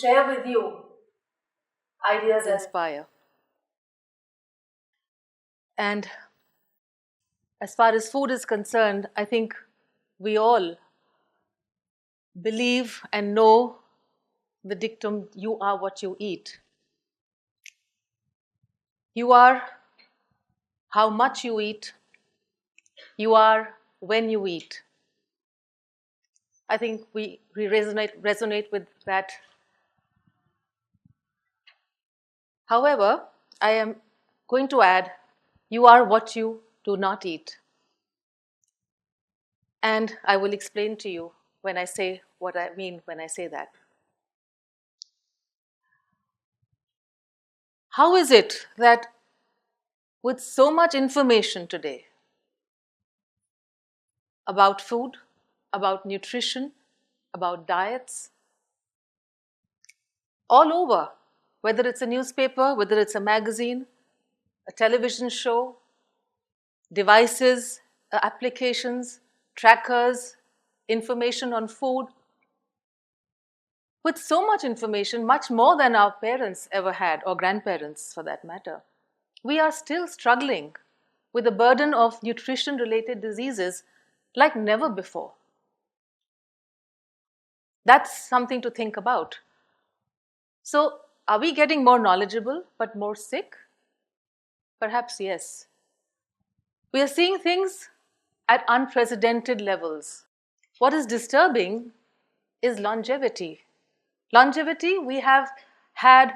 share with you ideas and inspire. And as far as food is concerned, I think we all believe and know the dictum, you are what you eat. You are how much you eat. You are when you eat. I think we resonate with that. However, I am going to add, you are what you do not eat. And I will explain to you when I say what I mean when I say that. How is it that with so much information today about food, about nutrition, about diets, all over, whether it's a newspaper, whether it's a magazine, a television show, devices, applications, trackers, information on food, with so much information, much more than our parents ever had, or grandparents for that matter, we are still struggling with the burden of nutrition-related diseases like never before. That's something to think about. So, are we getting more knowledgeable but more sick? Perhaps yes. We are seeing things at unprecedented levels. What is disturbing is longevity. Longevity, we have had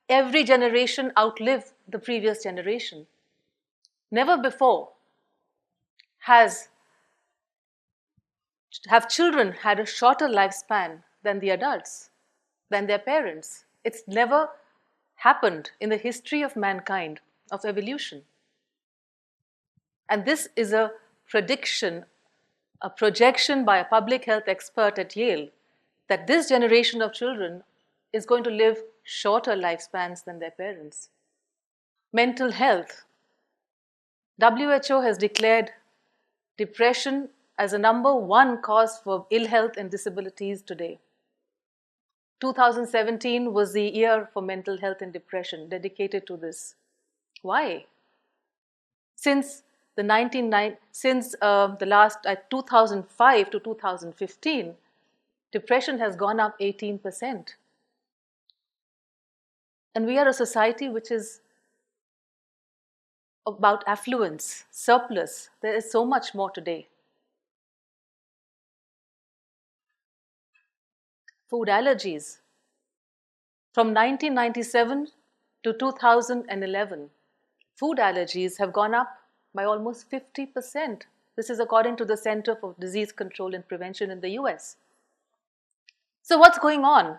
every generation outlive the previous generation. Never before have children had a shorter lifespan than the adults, than their parents. It's never happened in the history of mankind, of evolution. And this is a prediction, a projection by a public health expert at Yale, that this generation of children is going to live shorter lifespans than their parents. Mental health. WHO has declared depression as a #1 cause for ill health and disabilities today. 2017 was the year for mental health and depression, dedicated to this. Why? Since the last 2005 to 2015, depression has gone up 18%. And we are a society which is about affluence, surplus. There is so much more today. Food allergies. From 1997 to 2011, food allergies have gone up by almost 50%. This is according to the Center for Disease Control and Prevention in the US. So what's going on?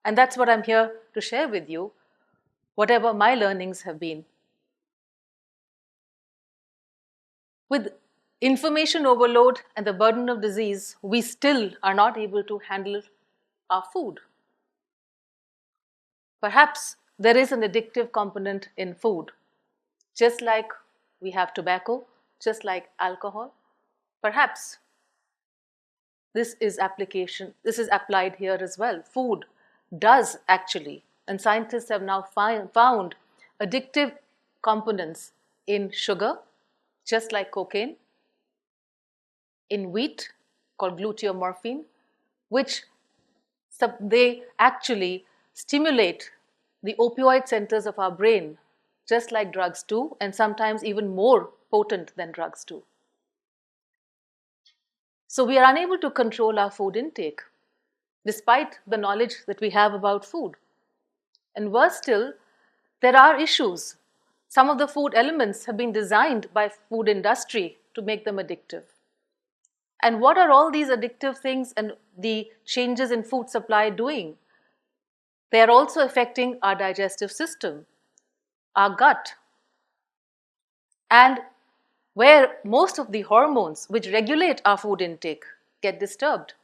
And that's what I'm here to share with you, whatever my learnings have been. With information overload and the burden of disease, we still are not able to handle our food. Perhaps there is an addictive component in food, just like we have tobacco, just like alcohol. Perhaps this is applied here as well. Food does actually, and scientists have now found addictive components in sugar, just like cocaine, in wheat, called gluteomorphine, which they actually stimulate the opioid centers of our brain, just like drugs do, and sometimes even more potent than drugs do. So we are unable to control our food intake, despite the knowledge that we have about food. And worse still, there are issues. Some of the food elements have been designed by food industry to make them addictive. And what are all these addictive things and the changes in food supply doing? They are also affecting our digestive system, our gut, and where most of the hormones which regulate our food intake get disturbed.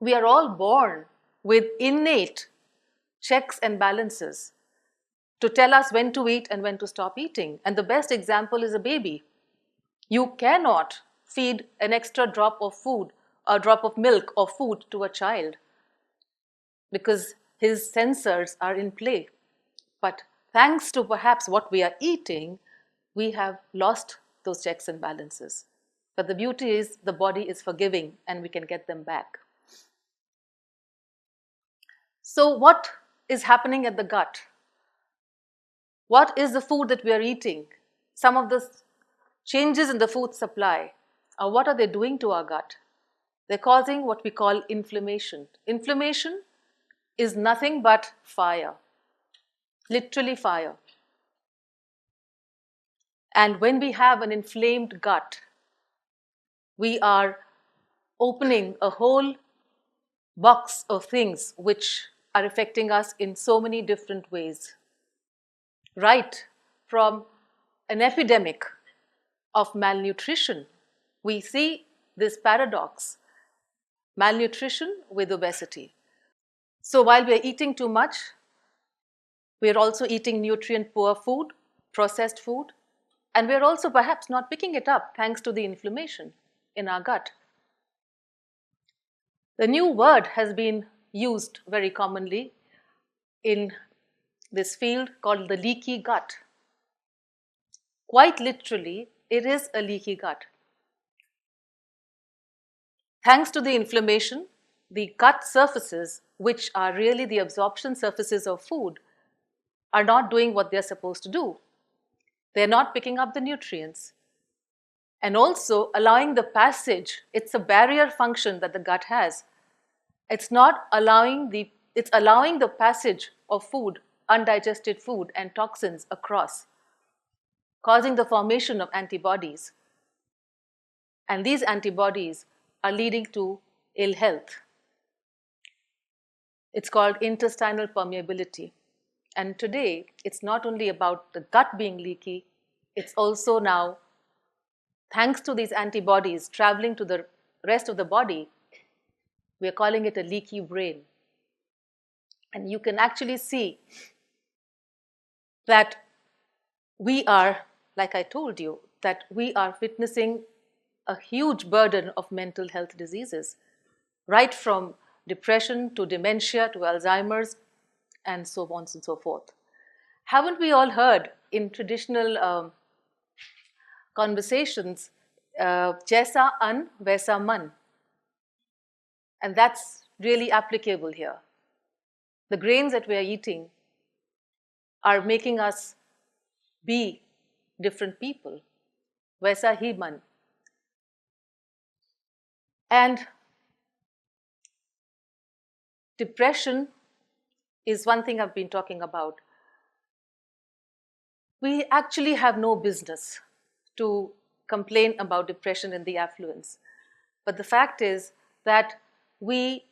We are all born with innate checks and balances to tell us when to eat and when to stop eating. And the best example is a baby. You cannot feed an extra drop of food, a drop of milk or food to a child, because his sensors are in play. But thanks to perhaps what we are eating, we have lost those checks and balances. But the beauty is the body is forgiving and we can get them back. So what is happening at the gut? What is the food that we are eating? Some of the changes in the food supply, what are they doing to our gut? They're causing what we call inflammation. Inflammation is nothing but fire, literally fire. And when we have an inflamed gut, we are opening a whole box of things which are affecting us in so many different ways. Right from an epidemic of malnutrition, we see this paradox, malnutrition with obesity. So while we are eating too much, we are also eating nutrient-poor food, processed food, and we are also perhaps not picking it up thanks to the inflammation in our gut. The new word has been used very commonly in this field called the leaky gut. Quite literally, it is a leaky gut. Thanks to the inflammation, the gut surfaces, which are really the absorption surfaces of food, are not doing what they're supposed to do. They're not picking up the nutrients. And also allowing the passage, it's a barrier function that the gut has. It's allowing the passage of food, undigested food and toxins across, causing the formation of antibodies. And these antibodies are leading to ill health. It's called intestinal permeability. And today, it's not only about the gut being leaky, it's also now, thanks to these antibodies traveling to the rest of the body, we are calling it a leaky brain. And you can actually see that we are, like I told you, that we are witnessing a huge burden of mental health diseases, right from depression to dementia to Alzheimer's and so on and so forth. Haven't we all heard in traditional conversations, jaisa an, vaisa man? And that's really applicable here. The grains that we are eating are making us be different people. Vaisa hi man. And depression is one thing I've been talking about. We actually have no business to complain about depression in the affluence. But the fact is that we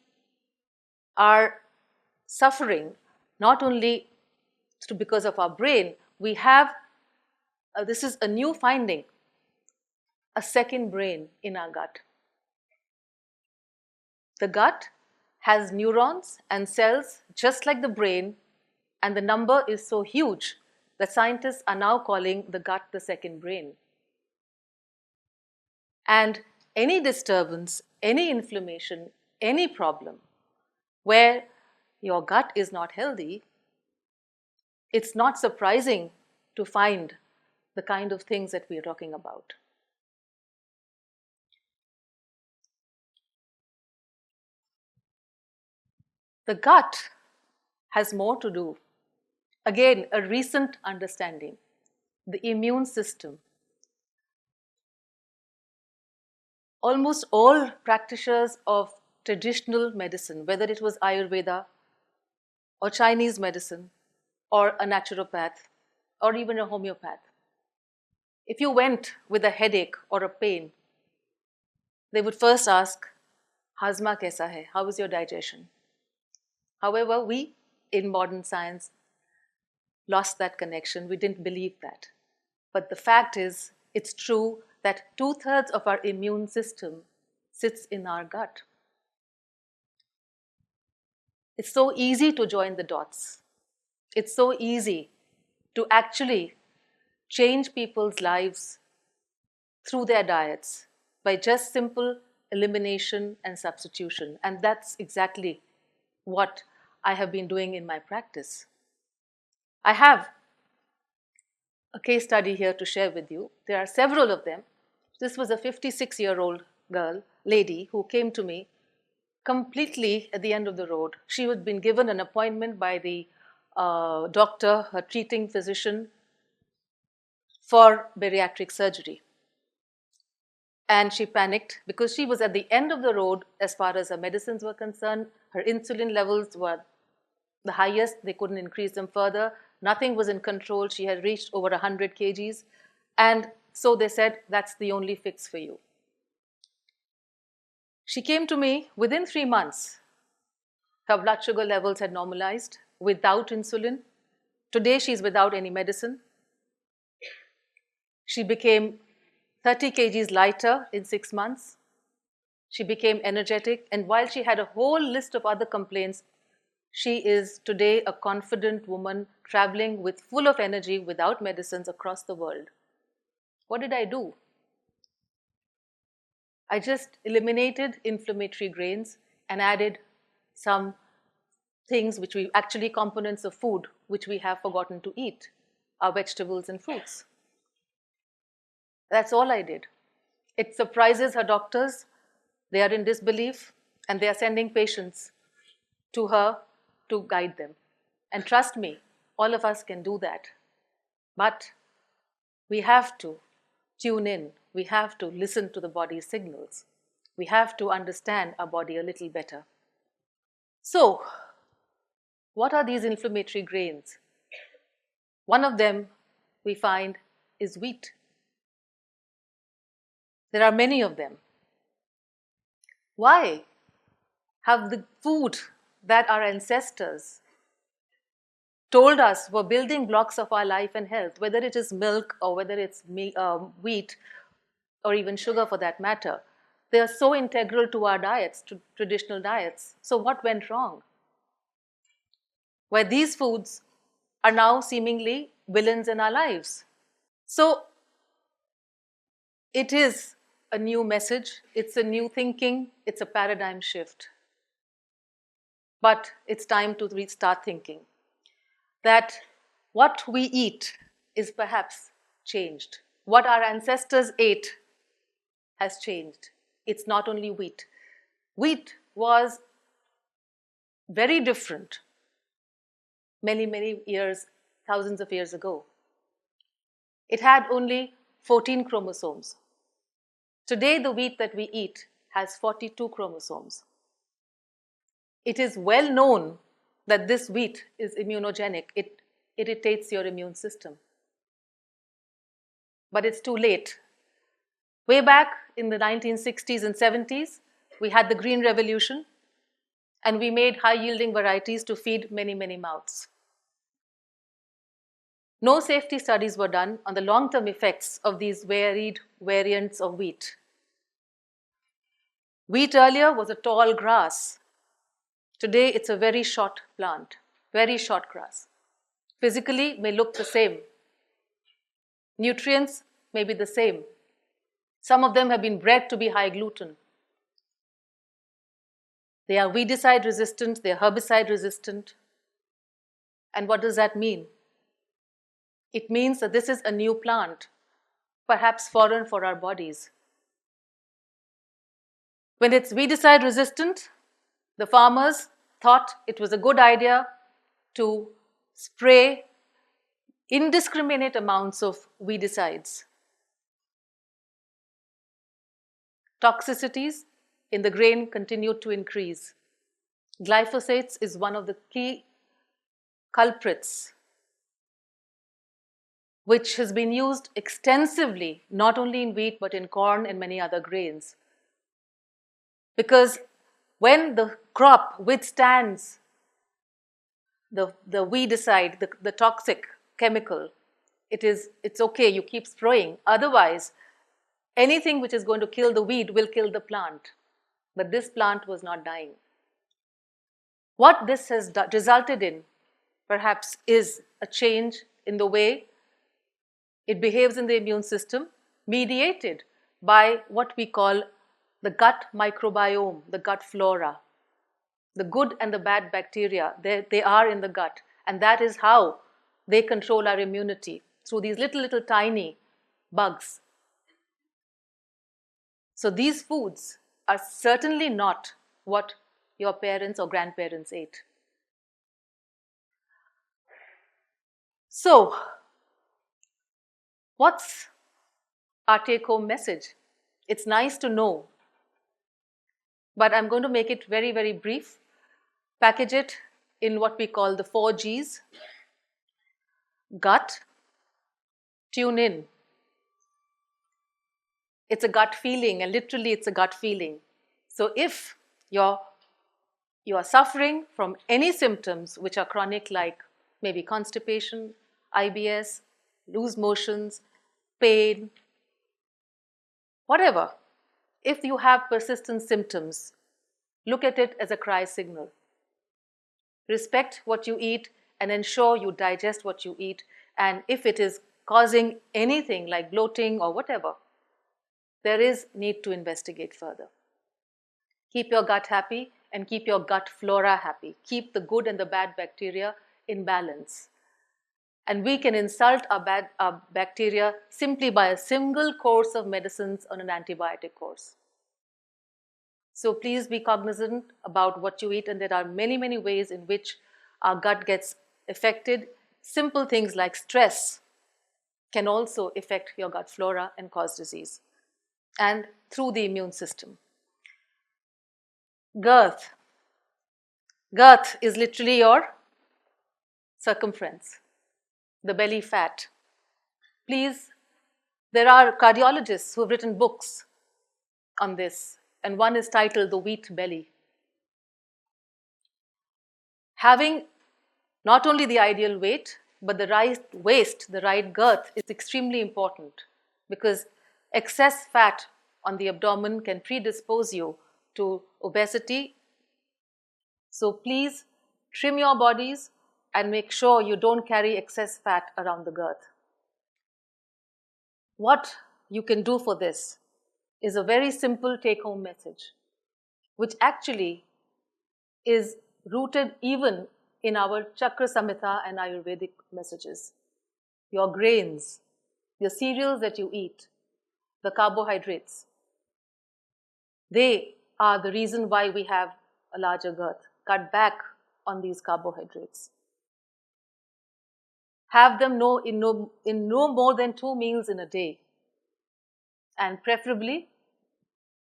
are suffering not only because of our brain, we have, this is a new finding, a second brain in our gut. The gut has neurons and cells just like the brain, and the number is so huge that scientists are now calling the gut the second brain. And any disturbance, any inflammation, any problem where your gut is not healthy, it's not surprising to find the kind of things that we are talking about. The gut has more to do. Again, a recent understanding, the immune system. Almost all practitioners of traditional medicine, whether it was Ayurveda or Chinese medicine or a naturopath or even a homeopath, if you went with a headache or a pain, they would first ask, Hazma kaisa hai? How is your digestion? However, we in modern science lost that connection. We didn't believe that. But the fact is, it's true that 2/3 of our immune system sits in our gut. It's so easy to join the dots. It's so easy to actually change people's lives through their diets by just simple elimination and substitution. And that's exactly what I have been doing in my practice. I have a case study here to share with you. There are several of them. This was a 56-year-old lady, who came to me completely at the end of the road. She had been given an appointment by the doctor, her treating physician, for bariatric surgery. And she panicked because she was at the end of the road as far as her medicines were concerned. Her insulin levels were the highest. They couldn't increase them further. Nothing was in control. She had reached over 100 kgs. And so they said, that's the only fix for you. She came to me within 3 months. Her blood sugar levels had normalized without insulin. Today, she's without any medicine. She became 30 kgs lighter in 6 months. She became energetic. And while she had a whole list of other complaints, she is today a confident woman traveling with full of energy without medicines across the world. What did I do? I just eliminated inflammatory grains and added some things which we actually components of food which we have forgotten to eat, our vegetables and fruits. That's all I did. It surprises her doctors. They are in disbelief and they are sending patients to her to guide them. And trust me, all of us can do that. But we have to tune in. We have to listen to the body's signals. We have to understand our body a little better. So, what are these inflammatory grains? One of them we find is wheat. There are many of them. Why have the food that our ancestors told us were building blocks of our life and health, whether it is milk or whether it's wheat or even sugar for that matter, they are so integral to our diets, to traditional diets. So what went wrong? Where these foods are now seemingly villains in our lives. So it is a new message, it's a new thinking, it's a paradigm shift. But it's time to restart thinking that what we eat is perhaps changed. What our ancestors ate has changed. It's not only wheat. Wheat was very different many years, thousands of years ago. It had only 14 chromosomes. Today, the wheat that we eat has 42 chromosomes. It is well known that this wheat is immunogenic. It irritates your immune system. But it's too late. Way back in the 1960s and 70s, we had the Green Revolution, and we made high-yielding varieties to feed many mouths. No safety studies were done on the long-term effects of these varied variants of wheat. Wheat earlier was a tall grass. Today, it's a very short plant, very short grass. Physically, may look the same. Nutrients may be the same. Some of them have been bred to be high gluten. They are weedicide resistant, they are herbicide resistant. And what does that mean? It means that this is a new plant, perhaps foreign for our bodies. When it's weedicide resistant, the farmers thought it was a good idea to spray indiscriminate amounts of weedicides. Toxicities in the grain continued to increase. Glyphosate is one of the key culprits which has been used extensively, not only in wheat, but in corn and many other grains. Because when the crop withstands the weedicide, the toxic chemical, it's okay, you keep spraying. Otherwise, anything which is going to kill the weed will kill the plant. But this plant was not dying. What this has resulted in, perhaps, is a change in the way it behaves in the immune system, mediated by what we call the gut microbiome, the gut flora. The good and the bad bacteria, they are in the gut. And that is how they control our immunity, through these little tiny bugs. So these foods are certainly not what your parents or grandparents ate. So, what's our take-home message? It's nice to know, but I'm going to make it very, very brief. Package it in what we call the 4Gs. Gut, tune in. It's a gut feeling, and literally it's a gut feeling. So if you are suffering from any symptoms which are chronic, like maybe constipation, IBS, loose motions, pain, whatever, if you have persistent symptoms, look at it as a cry signal. Respect what you eat and ensure you digest what you eat. And if it is causing anything like bloating or whatever, there is need to investigate further. Keep your gut happy and keep your gut flora happy. Keep the good and the bad bacteria in balance. And we can insult our bacteria simply by a single course of medicines on an antibiotic course. So please be cognizant about what you eat, and there are many, many ways in which our gut gets affected. Simple things like stress can also affect your gut flora and cause disease, and through the immune system. Girth. Girth is literally your circumference, the belly fat. Please, there are cardiologists who have written books on this, and one is titled The Wheat Belly. Having not only the ideal weight, but the right waist, the right girth is extremely important, because excess fat on the abdomen can predispose you to obesity. So please trim your bodies and make sure you don't carry excess fat around the girth. What you can do for this is a very simple take-home message, which actually is rooted even in our Chakra Samhita and Ayurvedic messages. Your grains, your cereals that you eat, the carbohydrates, they are the reason why we have a larger girth. Cut back on these carbohydrates. Have them in no more than 2 meals in a day, and preferably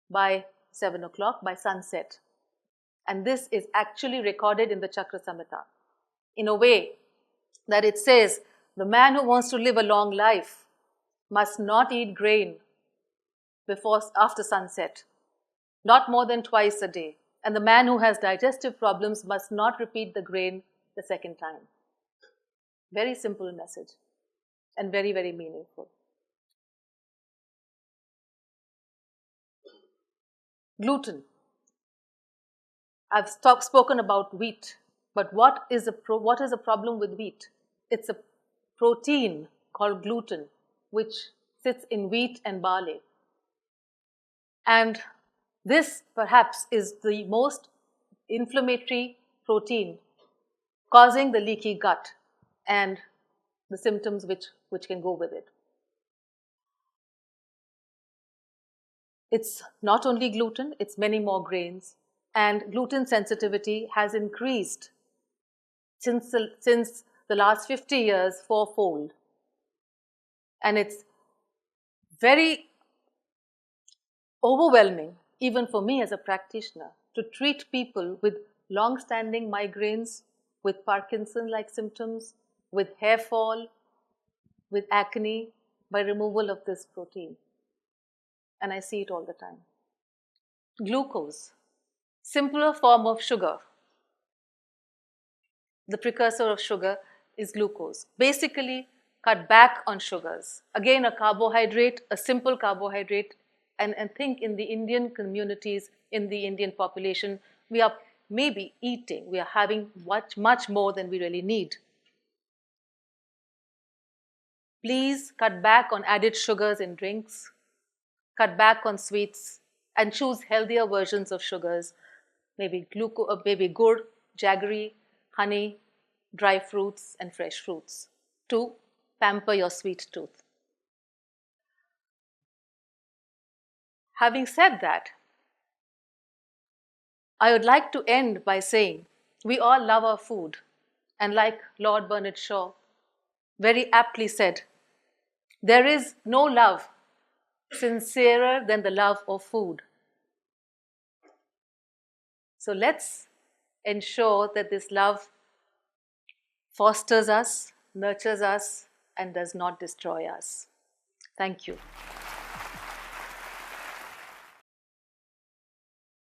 by 7 o'clock, by sunset. And this is actually recorded in the Chakra Samhita in a way that it says the man who wants to live a long life must not eat grain after sunset, not more than twice a day. And the man who has digestive problems must not repeat the grain the second time. Very simple message and very, very meaningful. Gluten. I've spoken about wheat, but what is the problem with wheat? It's a protein called gluten, which sits in wheat and barley. And this perhaps is the most inflammatory protein, causing the leaky gut and the symptoms which can go with it. It's not only gluten, it's many more grains. And gluten sensitivity has increased since the last 50 years fourfold. And it's very overwhelming, even for me as a practitioner, to treat people with long-standing migraines, with Parkinson-like symptoms, with hair fall, with acne, by removal of this protein. And I see it all the time. Glucose, simpler form of sugar. The precursor of sugar is glucose. Basically, cut back on sugars. Again, a carbohydrate, a simple carbohydrate, and think in the Indian communities, in the Indian population, we are maybe eating, we are having much more than we really need. Please cut back on added sugars in drinks, cut back on sweets, and choose healthier versions of sugars. maybe maybe gur, jaggery, honey, dry fruits, and fresh fruits to pamper your sweet tooth. Having said that, I would like to end by saying we all love our food, and like Lord Bernard Shaw very aptly said, there is no love sincerer than the love of food. So let's ensure that this love fosters us, nurtures us, and does not destroy us. Thank you.